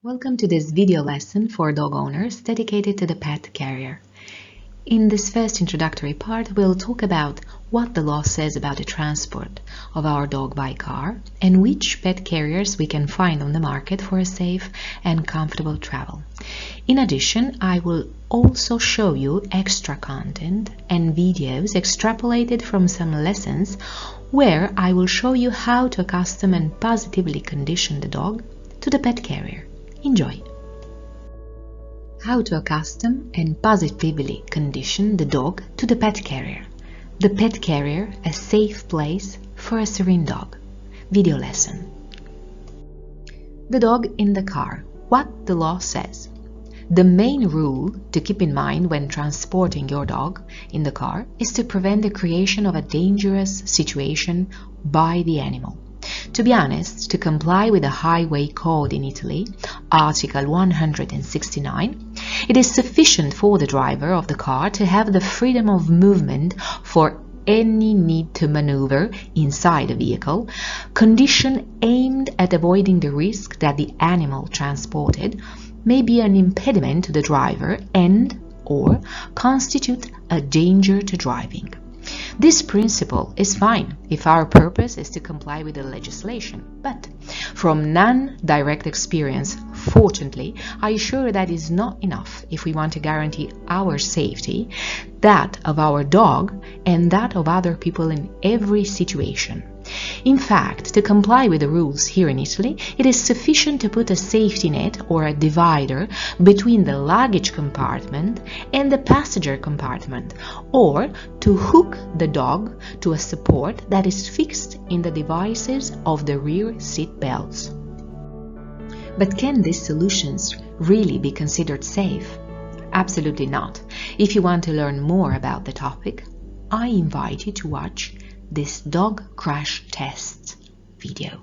Welcome to this video lesson for dog owners dedicated to the pet carrier. In this first introductory part, we'll talk about what the law says about the transport of our dog by car and which pet carriers we can find on the market for a safe and comfortable travel. In addition, I will also show you extra content and videos extrapolated from some lessons where I will show you how to accustom and positively condition the dog to the pet carrier. Enjoy! How to accustom and positively condition the dog to the pet carrier. The pet carrier, a safe place for a serene dog. Video lesson. The dog in the car. What the law says. The main rule to keep in mind when transporting your dog in the car is to prevent the creation of a dangerous situation by the animal. To be honest, to comply with the highway code in Italy, Article 169, it is sufficient for the driver of the car to have the freedom of movement for any need to maneuver inside the vehicle, condition aimed at avoiding the risk that the animal transported may be an impediment to the driver and/or constitute a danger to driving. This principle is fine if our purpose is to comply with the legislation, but from non-direct experience, fortunately, I assure that is not enough if we want to guarantee our safety, that of our dog, and that of other people in every situation. In fact, to comply with the rules here in Italy, it is sufficient to put a safety net or a divider between the luggage compartment and the passenger compartment, or to hook the dog to a support that is fixed in the devices of the rear seat belts. But can these solutions really be considered safe? Absolutely not. If you want to learn more about the topic, I invite you to watch this dog crash test video.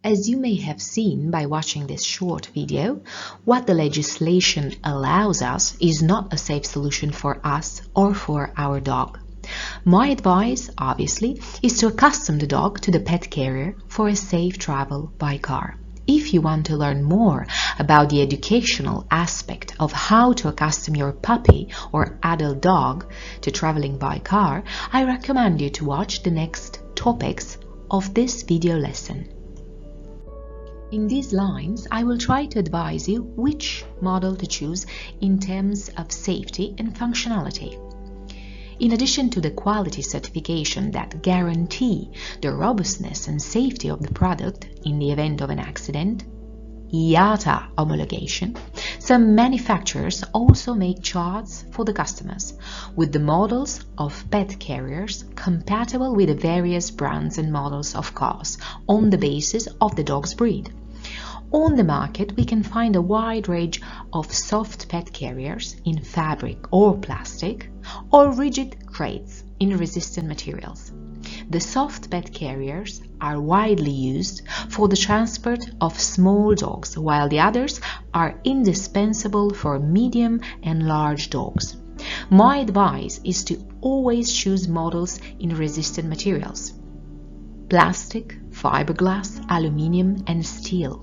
As you may have seen by watching this short video, what the legislation allows us is not a safe solution for us or for our dog. My advice, obviously, is to accustom the dog to the pet carrier for a safe travel by car. If you want to learn more about the educational aspect of how to accustom your puppy or adult dog to traveling by car, I recommend you to watch the next topics of this video lesson. In these lines, I will try to advise you which model to choose in terms of safety and functionality. In addition to the quality certification that guarantee the robustness and safety of the product in the event of an accident, IATA homologation, some manufacturers also make charts for the customers with the models of pet carriers compatible with the various brands and models of cars on the basis of the dog's breed. On the market, we can find a wide range of soft pet carriers in fabric or plastic, or rigid crates in resistant materials. The soft pet carriers are widely used for the transport of small dogs, while the others are indispensable for medium and large dogs. My advice is to always choose models in resistant materials: plastic, fiberglass, aluminium, and steel.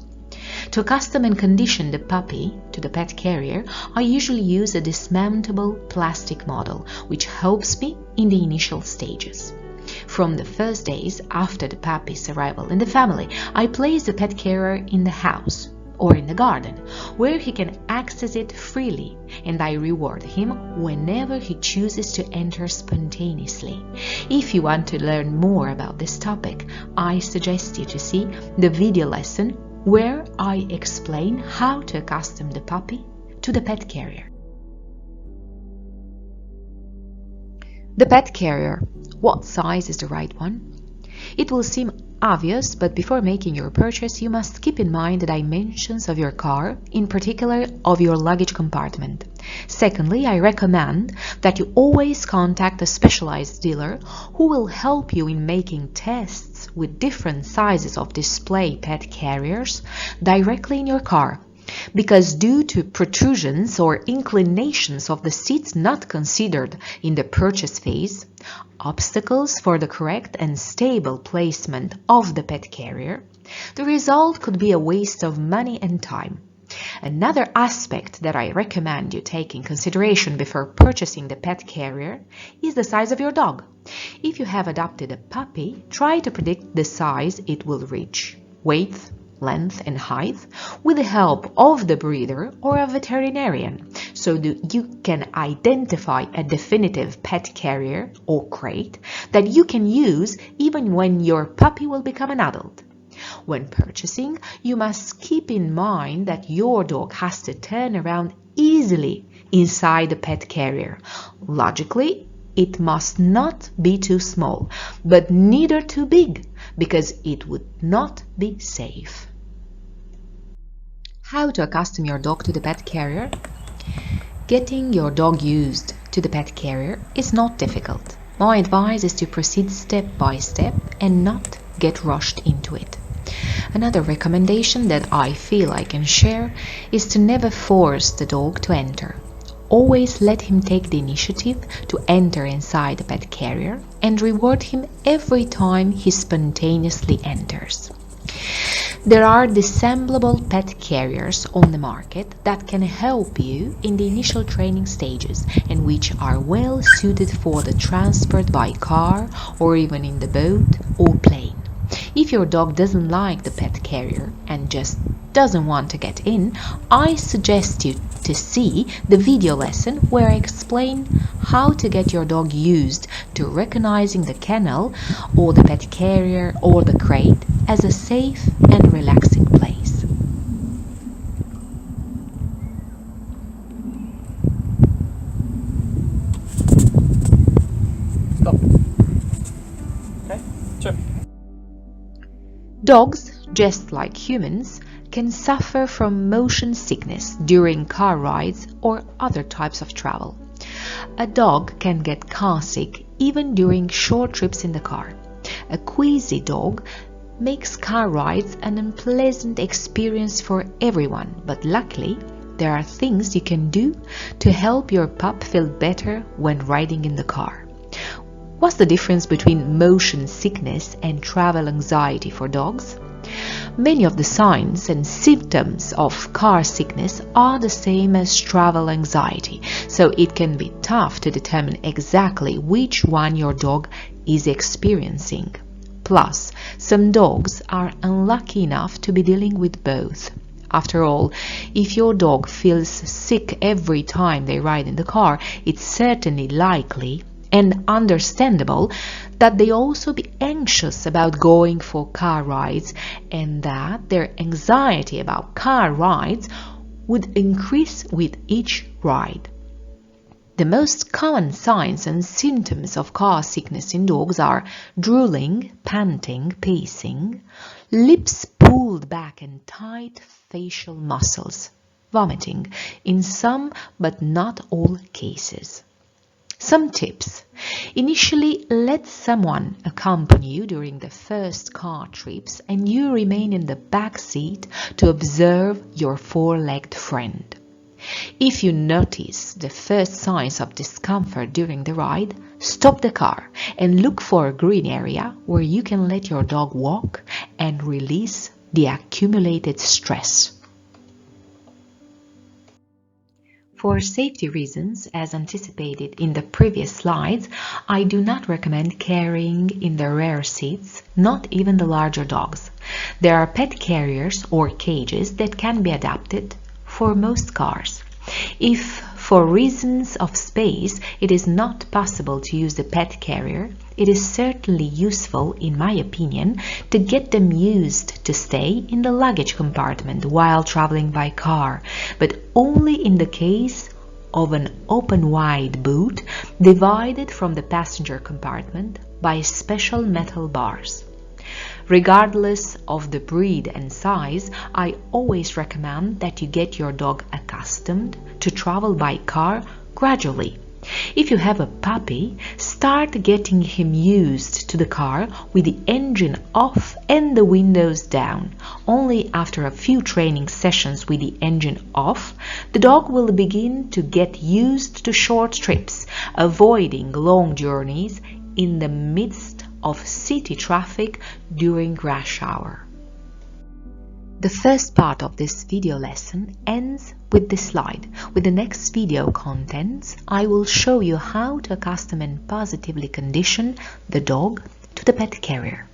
To accustom and condition the puppy to the pet carrier, I usually use a dismountable plastic model, which helps me in the initial stages. From the first days after the puppy's arrival in the family, I place the pet carrier in the house or in the garden, where he can access it freely, and I reward him whenever he chooses to enter spontaneously. If you want to learn more about this topic, I suggest you to see the video lesson where I explain how to accustom the puppy to the pet carrier. The pet carrier. What size is the right one? It will seem obvious, but before making your purchase, you must keep in mind the dimensions of your car, in particular of your luggage compartment. Secondly, I recommend that you always contact a specialized dealer who will help you in making tests with different sizes of display pet carriers directly in your car, because due to protrusions or inclinations of the seats not considered in the purchase phase, obstacles for the correct and stable placement of the pet carrier, the result could be a waste of money and time. Another aspect that I recommend you take in consideration before purchasing the pet carrier is the size of your dog. If you have adopted a puppy, try to predict the size it will reach, weight, length and height, with the help of the breeder or a veterinarian, so that you can identify a definitive pet carrier or crate that you can use even when your puppy will become an adult. When purchasing, you must keep in mind that your dog has to turn around easily inside the pet carrier. Logically, it must not be too small, but neither too big, because it would not be safe. How to accustom your dog to the pet carrier? Getting your dog used to the pet carrier is not difficult. My advice is to proceed step by step and not get rushed into it. Another recommendation that I feel I can share is to never force the dog to enter. Always let him take the initiative to enter inside the pet carrier and reward him every time he spontaneously enters. There are disassemblable pet carriers on the market that can help you in the initial training stages and which are well suited for the transport by car or even in the boat or plane. If your dog doesn't like the pet carrier and just doesn't want to get in, I suggest you to see the video lesson where I explain how to get your dog used to recognizing the kennel or the pet carrier or the crate as a safe and relaxing place. Stop. Okay, sure. Dogs, just like humans, can suffer from motion sickness during car rides or other types of travel. A dog can get car sick even during short trips in the car. A queasy dog makes car rides an unpleasant experience for everyone, but luckily, there are things you can do to help your pup feel better when riding in the car. What's the difference between motion sickness and travel anxiety for dogs? Many of the signs and symptoms of car sickness are the same as travel anxiety, so it can be tough to determine exactly which one your dog is experiencing. Plus, some dogs are unlucky enough to be dealing with both. After all, if your dog feels sick every time they ride in the car, it's certainly likely and understandable that they also be anxious about going for car rides, and that their anxiety about car rides would increase with each ride. The most common signs and symptoms of car sickness in dogs are drooling, panting, pacing, lips pulled back and tight facial muscles, vomiting in some but not all cases. Some tips. Initially, let someone accompany you during the first car trips and you remain in the back seat to observe your four-legged friend. If you notice the first signs of discomfort during the ride, stop the car and look for a green area where you can let your dog walk and release the accumulated stress. For safety reasons, as anticipated in the previous slides, I do not recommend carrying in the rear seats, not even the larger dogs. There are pet carriers or cages that can be adapted for most cars. If, for reasons of space, it is not possible to use the pet carrier, it is certainly useful, in my opinion, to get them used to stay in the luggage compartment while traveling by car, but only in the case of an open wide boot divided from the passenger compartment by special metal bars. Regardless of the breed and size, I always recommend that you get your dog accustomed to travel by car gradually. If you have a puppy, start getting him used to the car with the engine off and the windows down. Only after a few training sessions with the engine off, the dog will begin to get used to short trips, avoiding long journeys in the midst of city traffic during rush hour. The first part of this video lesson ends with this slide. With the next video contents, I will show you how to accustom and positively condition the dog to the pet carrier.